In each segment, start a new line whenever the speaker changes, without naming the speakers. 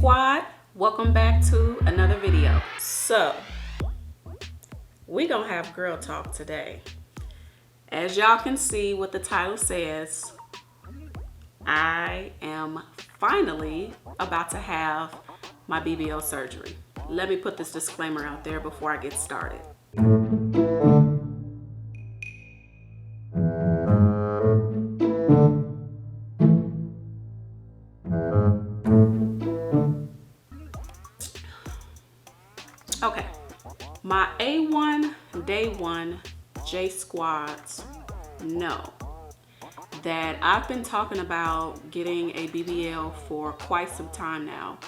Squad, welcome back to another video. So we gonna have girl talk today. As y'all can see what the title says, I am finally about to have my BBL surgery. Let me put this disclaimer out there before I get started. Okay, my A1 Day 1 J Squads know that I've been talking about getting a BBL for quite some time now.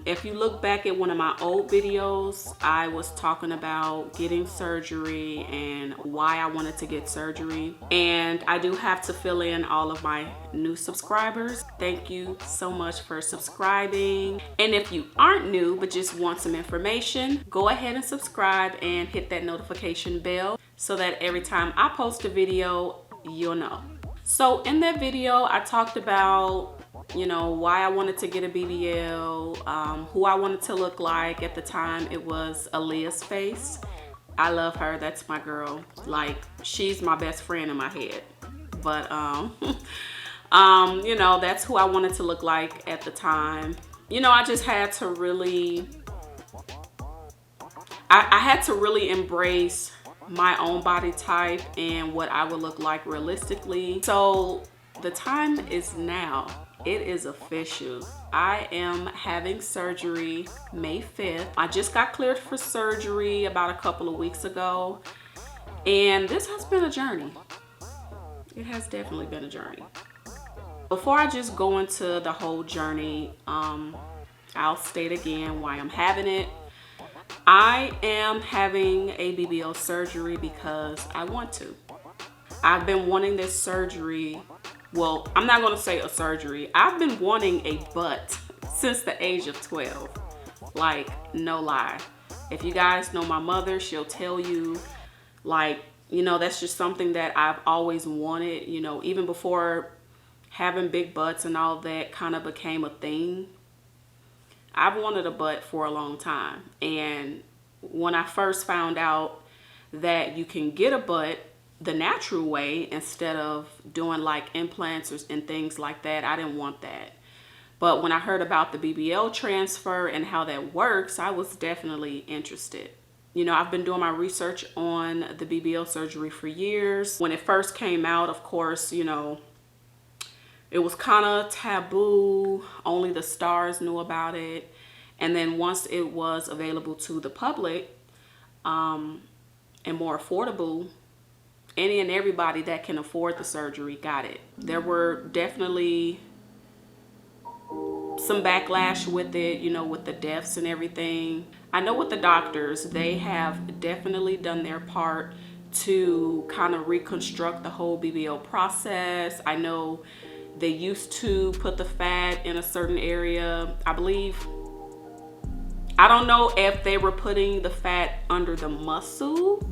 If you look back at one of my old videos, I was talking about getting surgery and why I wanted to get surgery. And I do have to fill in all of my new subscribers. Thank you so much for subscribing. And if you aren't new but just want some information, go ahead and subscribe and hit that notification bell so that every time I post a video, you'll know. So in that video, I talked about why I wanted to get a BBL, who I wanted to look like. At the time, it was Aaliyah's face. I love her. That's my girl. Like, she's my best friend in my head. But, that's who I wanted to look like at the time. I just had to really, I had to really embrace my own body type and what I would look like realistically. So the time is now. It is official. I am having surgery May 5th. I just got cleared for surgery about a couple of weeks ago. And this has been a journey. It has definitely been a journey. Before I just go into the whole journey, I'll state again why I'm having it. I am having a BBL surgery because I want to. I've been wanting this surgery. Well, I'm not gonna say a surgery. I've been wanting a butt since the age of 12. Like, no lie. If you guys know my mother, she'll tell you, like, that's just something that I've always wanted. Even before having big butts and all that kind of became a thing, I've wanted a butt for a long time. And when I first found out that you can get a butt the natural way instead of doing like implants and things like that, I didn't want that. But when I heard about the BBL transfer and how that works, I was definitely interested. I've been doing my research on the BBL surgery for years. When it first came out, of course, it was kind of taboo. Only the stars knew about it. And then once it was available to the public and more affordable, any and everybody that can afford the surgery got it. There were definitely some backlash with it, with the deaths and everything. I know with the doctors, they have definitely done their part to kind of reconstruct the whole BBL process. I know they used to put the fat in a certain area. I don't know if they were putting the fat under the muscle,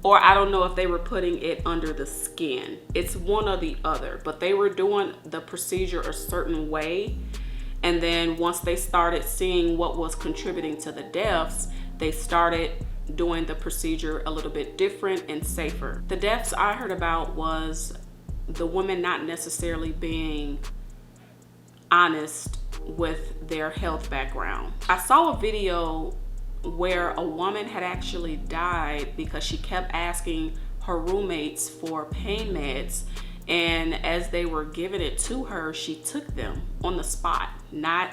or I don't know if they were putting it under the skin. It's one or the other, but they were doing the procedure a certain way. And then once they started seeing what was contributing to the deaths, they started doing the procedure a little bit different and safer. The deaths I heard about was the women not necessarily being honest with their health background. I saw a video where a woman had actually died because she kept asking her roommates for pain meds, and as they were giving it to her, she took them on the spot, not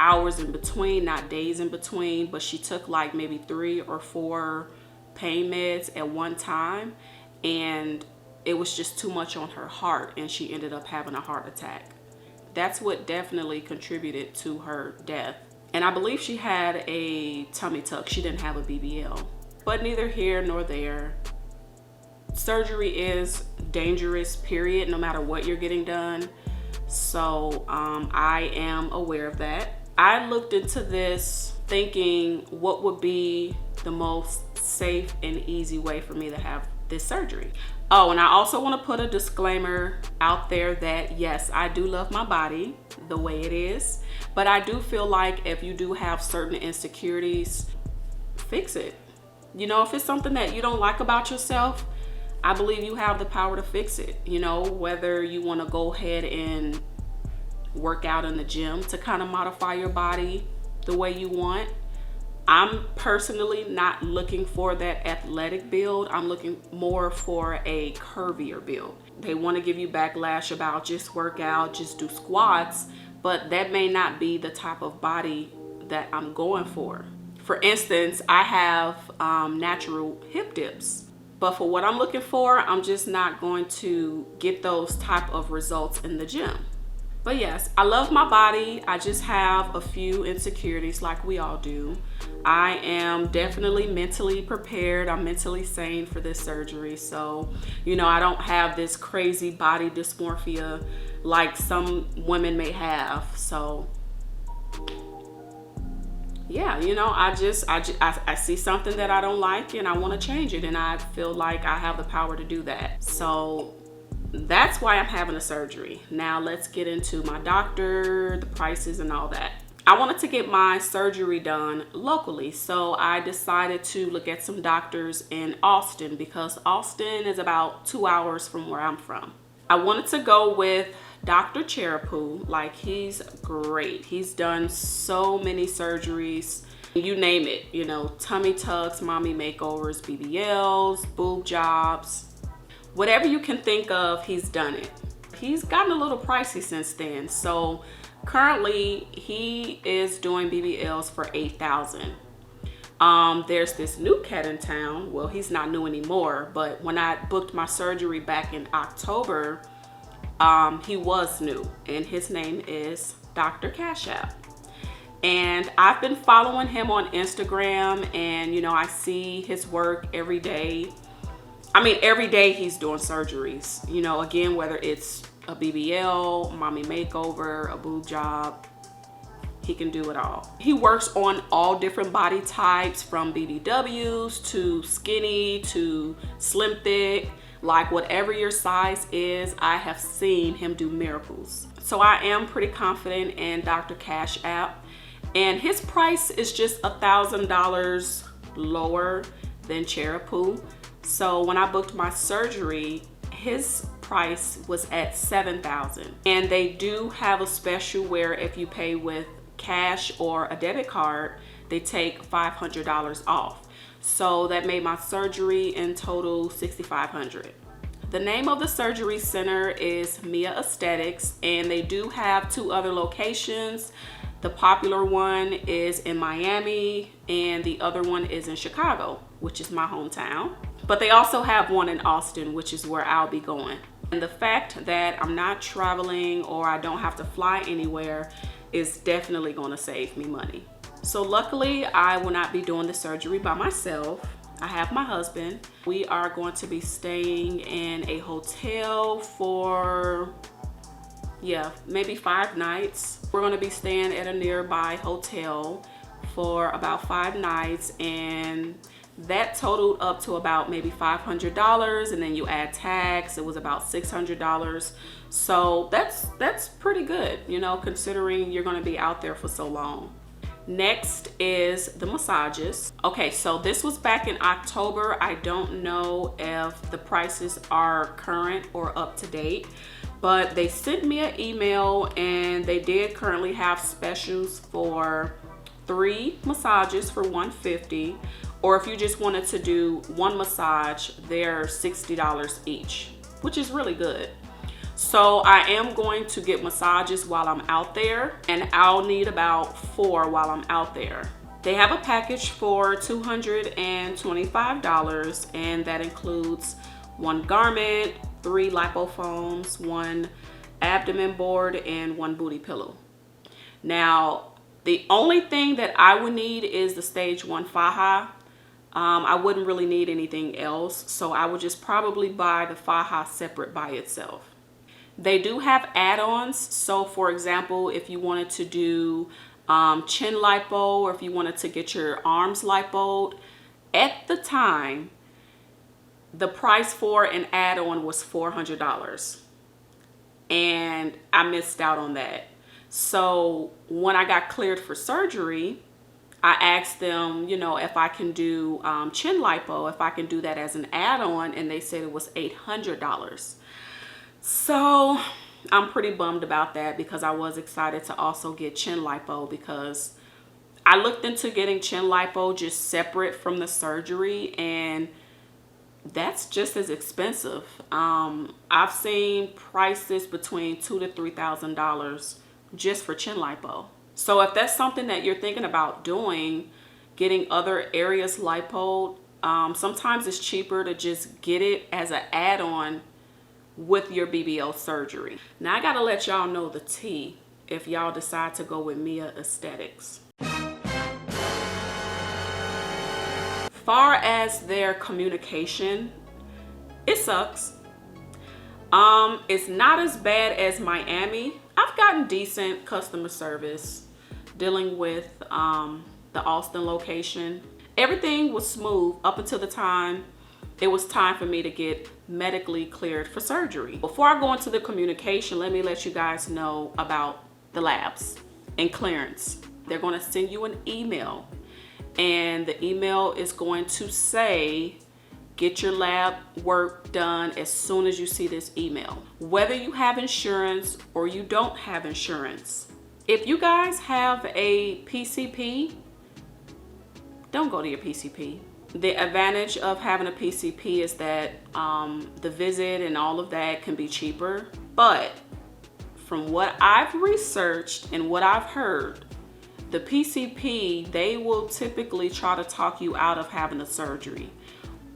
hours in between, not days in between, but she took like maybe 3 or 4 pain meds at one time, and it was just too much on her heart, and she ended up having a heart attack. That's what definitely contributed to her death. And I believe she had a tummy tuck. She didn't have a BBL. But neither here nor there. Surgery is dangerous, period, no matter what you're getting done. So I am aware of that. I looked into this thinking what would be the most safe and easy way for me to have this surgery. Oh, and I also want to put a disclaimer out there that yes, I do love my body the way it is, but I do feel like if you do have certain insecurities, fix it. You know, if it's something that you don't like about yourself, I believe you have the power to fix it. You know, whether you want to go ahead and work out in the gym to kind of modify your body the way you want. I'm personally not looking for that athletic build. I'm looking more for a curvier build. They want to give you backlash about just work out, just do squats, but that may not be the type of body that I'm going for. For instance, I have natural hip dips, but for what I'm looking for, I'm just not going to get those type of results in the gym. But yes, I love my body. I just have a few insecurities like we all do. I am definitely mentally prepared. I'm mentally sane for this surgery. So, you know, I don't have this crazy body dysmorphia like some women may have. So, yeah, you know, I see something that I don't like and I want to change it. And I feel like I have the power to do that. So that's why I'm having a surgery. Now let's get into my doctor, the prices and all that. I wanted to get my surgery done locally, so I decided to look at some doctors in Austin because Austin is about 2 hours from where I'm from. I wanted to go with Dr. Charapu. Like, he's great. He's done so many surgeries, you name it, you know, tummy tucks, mommy makeovers, BBLs, boob jobs. Whatever you can think of, he's done it. He's gotten a little pricey since then. So currently he is doing BBLs for $8,000. There's this new cat in town. Well, he's not new anymore, but when I booked my surgery back in October, he was new, and his name is Dr. Cash App. And I've been following him on Instagram, and you know, I see his work every day. I mean, every day he's doing surgeries, you know, again, whether it's a BBL, mommy makeover, a boob job, he can do it all. He works on all different body types, from BBWs to skinny to slim thick. Like, whatever your size is, I have seen him do miracles. So I am pretty confident in Dr. Cash App, and his price is just $1,000 lower than Charapu. So when I booked my surgery, his price was at $7,000. And they do have a special where if you pay with cash or a debit card, they take $500 off. So that made my surgery in total $6,500. The name of the surgery center is Mia Aesthetics, and they do have 2 other locations. The popular one is in Miami, and the other one is in Chicago, which is my hometown. But they also have one in Austin, which is where I'll be going. And the fact that I'm not traveling or I don't have to fly anywhere is definitely going to save me money. So luckily, I will not be doing the surgery by myself. I have my husband. We are going to be staying in a hotel for, yeah, maybe 5 nights. We're going to be staying at a nearby hotel for about 5 nights, and that totaled up to about maybe $500, and then you add tax, it was about $600. So that's pretty good, you know, considering you're going to be out there for so long. Next is the massages. Okay, so this was back in October. I don't know if the prices are current or up to date, but they sent me an email, and they did currently have specials for 3 massages for $150. Or if you just wanted to do 1 massage, they're $60 each, which is really good. So I am going to get massages while I'm out there, and I'll need about 4 while I'm out there. They have a package for $225, and that includes 1 garment, 3 lipofoams, 1 abdomen board, and 1 booty pillow. Now, the only thing that I would need is the stage 1 faja. I wouldn't really need anything else, so I would just probably buy the faja separate by itself. They do have add-ons, so for example, if you wanted to do chin lipo, or if you wanted to get your arms lipoed, at the time the price for an add-on was $400, and I missed out on that. So when I got cleared for surgery, I asked them, you know, if I can do chin lipo, if I can do that as an add-on, and they said it was $800. So I'm pretty bummed about that, because I was excited to also get chin lipo, because I looked into getting chin lipo just separate from the surgery, and that's just as expensive. I've seen prices between $2,000 to $3,000 just for chin lipo. So if that's something that you're thinking about doing, getting other areas lipo, sometimes it's cheaper to just get it as an add-on with your BBL surgery. Now I gotta let y'all know the tea if y'all decide to go with Mia Aesthetics. Far as their communication, it sucks. It's not as bad as Miami. I've gotten decent customer service dealing with the Austin location. Everything was smooth up until the time it was time for me to get medically cleared for surgery. Before I go into the communication, let me let you guys know about the labs and clearance. They're going to send you an email, and the email is going to say, get your lab work done as soon as you see this email. Whether you have insurance or you don't have insurance, if you guys have a PCP, don't go to your PCP. The advantage of having a PCP is that the visit and all of that can be cheaper. But from what I've researched and what I've heard, the PCP, they will typically try to talk you out of having the surgery.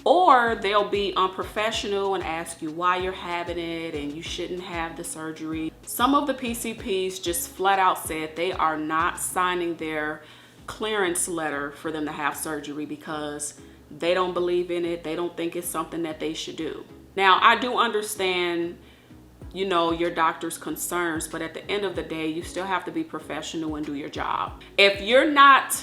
Or they'll be unprofessional and ask you why you're having it and you shouldn't have the surgery. Some of the PCPs just flat out said they are not signing their clearance letter for them to have surgery because they don't believe in it. They don't think it's something that they should do. Now, I do understand, you know, your doctor's concerns, but at the end of the day, you still have to be professional and do your job. If you're not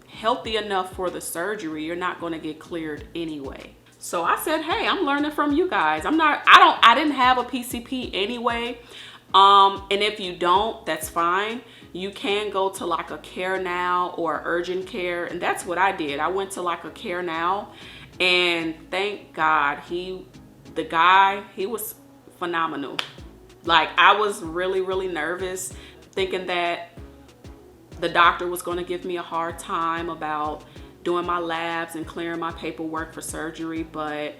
healthy enough for the surgery, you're not going to get cleared anyway. So I said, hey, I'm learning from you guys. I didn't have a PCP anyway. And if you don't, that's fine. You can go to like a Care Now or urgent care. And that's what I did. I went to like a Care Now, and thank God the guy was phenomenal. Like, I was really, really nervous thinking that the doctor was going to give me a hard time about doing my labs and clearing my paperwork for surgery, but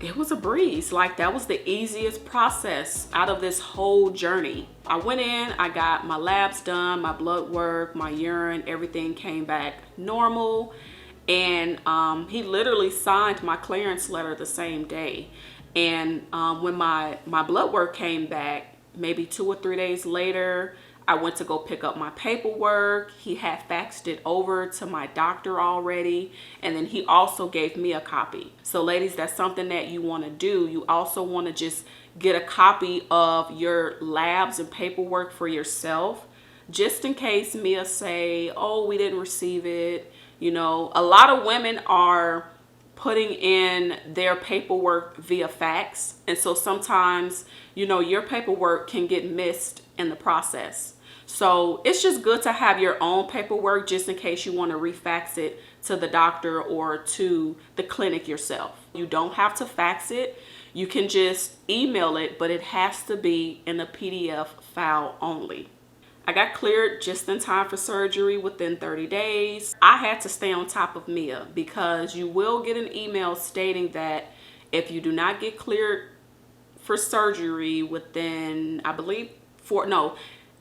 it was a breeze. Like, that was the easiest process out of this whole journey. I went in, I got my labs done, my blood work, my urine, everything came back normal. And he literally signed my clearance letter the same day. And when my blood work came back, maybe 2 or 3 days later, I went to go pick up my paperwork. He had faxed it over to my doctor already. And then he also gave me a copy. So ladies, that's something that you want to do. You also want to just get a copy of your labs and paperwork for yourself, just in case Mia say, oh, we didn't receive it. You know, a lot of women are putting in their paperwork via fax. And so sometimes, you know, your paperwork can get missed in the process. So it's just good to have your own paperwork just in case you want to refax it to the doctor or to the clinic yourself. You don't have to fax it. You can just email it, but it has to be in a PDF file only. I got cleared just in time for surgery within 30 days. I had to stay on top of Mia because you will get an email stating that if you do not get cleared for surgery within, I believe,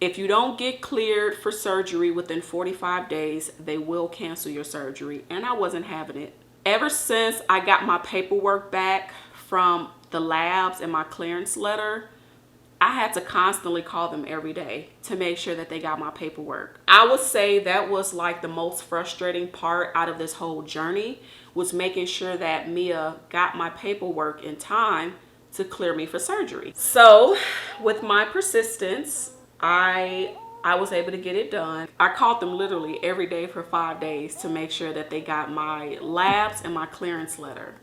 if you don't get cleared for surgery within 45 days, they will cancel your surgery. And I wasn't having it. Ever since I got my paperwork back from the labs and my clearance letter, I had to constantly call them every day to make sure that they got my paperwork. I would say that was like the most frustrating part out of this whole journey, was making sure that Mia got my paperwork in time to clear me for surgery. So with my persistence, I was able to get it done. I called them literally every day for 5 days to make sure that they got my labs and my clearance letter.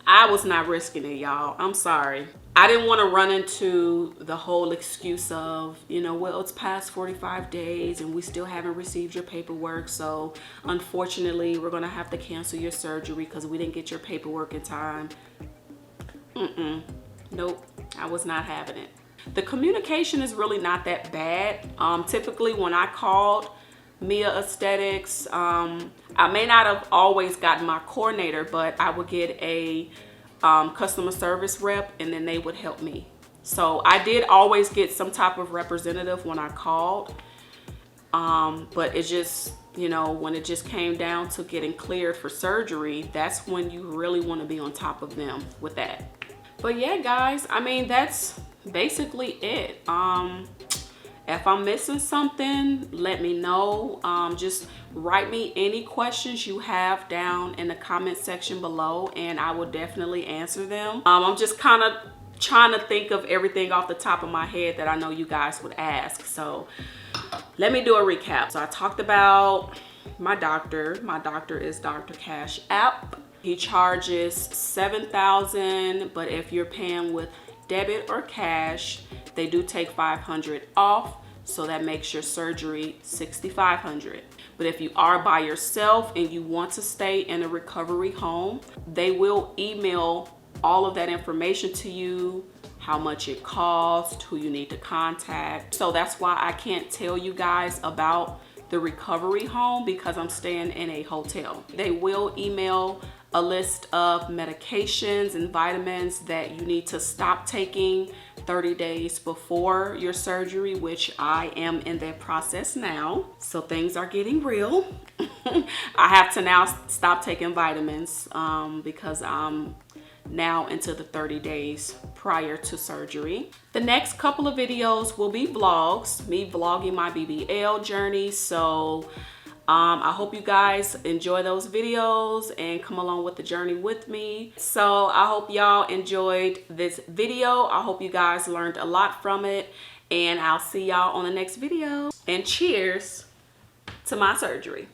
I was not risking it, y'all. I'm sorry. I didn't want to run into the whole excuse of, you know, well, it's past 45 days and we still haven't received your paperwork. So unfortunately, we're going to have to cancel your surgery because we didn't get your paperwork in time. Nope, I was not having it. The communication is really not that bad. Typically when I called Mia Aesthetics, I may not have always gotten my coordinator, but I would get a customer service rep and then they would help me. So I did always get some type of representative when I called, but it just, you know, when it just came down to getting cleared for surgery, that's when you really want to be on top of them with that. But yeah, guys, I mean, that's basically it. If I'm missing something, let me know. Just write me any questions you have down in the comment section below and I will definitely answer them. I'm just kind of trying to think of everything off the top of my head that I know you guys would ask. So let me do a recap. So I talked about my doctor. My doctor is Dr. Cash App. He charges $7,000, but if you're paying with debit or cash, they do take $500 off, so that makes your surgery $6,500. But if you are by yourself and you want to stay in a recovery home, they will email all of that information to you, how much it costs, who you need to contact. So that's why I can't tell you guys about the recovery home because I'm staying in a hotel. They will email a list of medications and vitamins that you need to stop taking 30 days before your surgery, which I am in that process now. So things are getting real. I have to now stop taking vitamins because I'm now into the 30 days prior to surgery. The next couple of videos will be vlogs, me vlogging my BBL journey. So I hope you guys enjoy those videos and come along with the journey with me. So I hope y'all enjoyed this video. I hope you guys learned a lot from it, and I'll see y'all on the next video. And cheers to my surgery.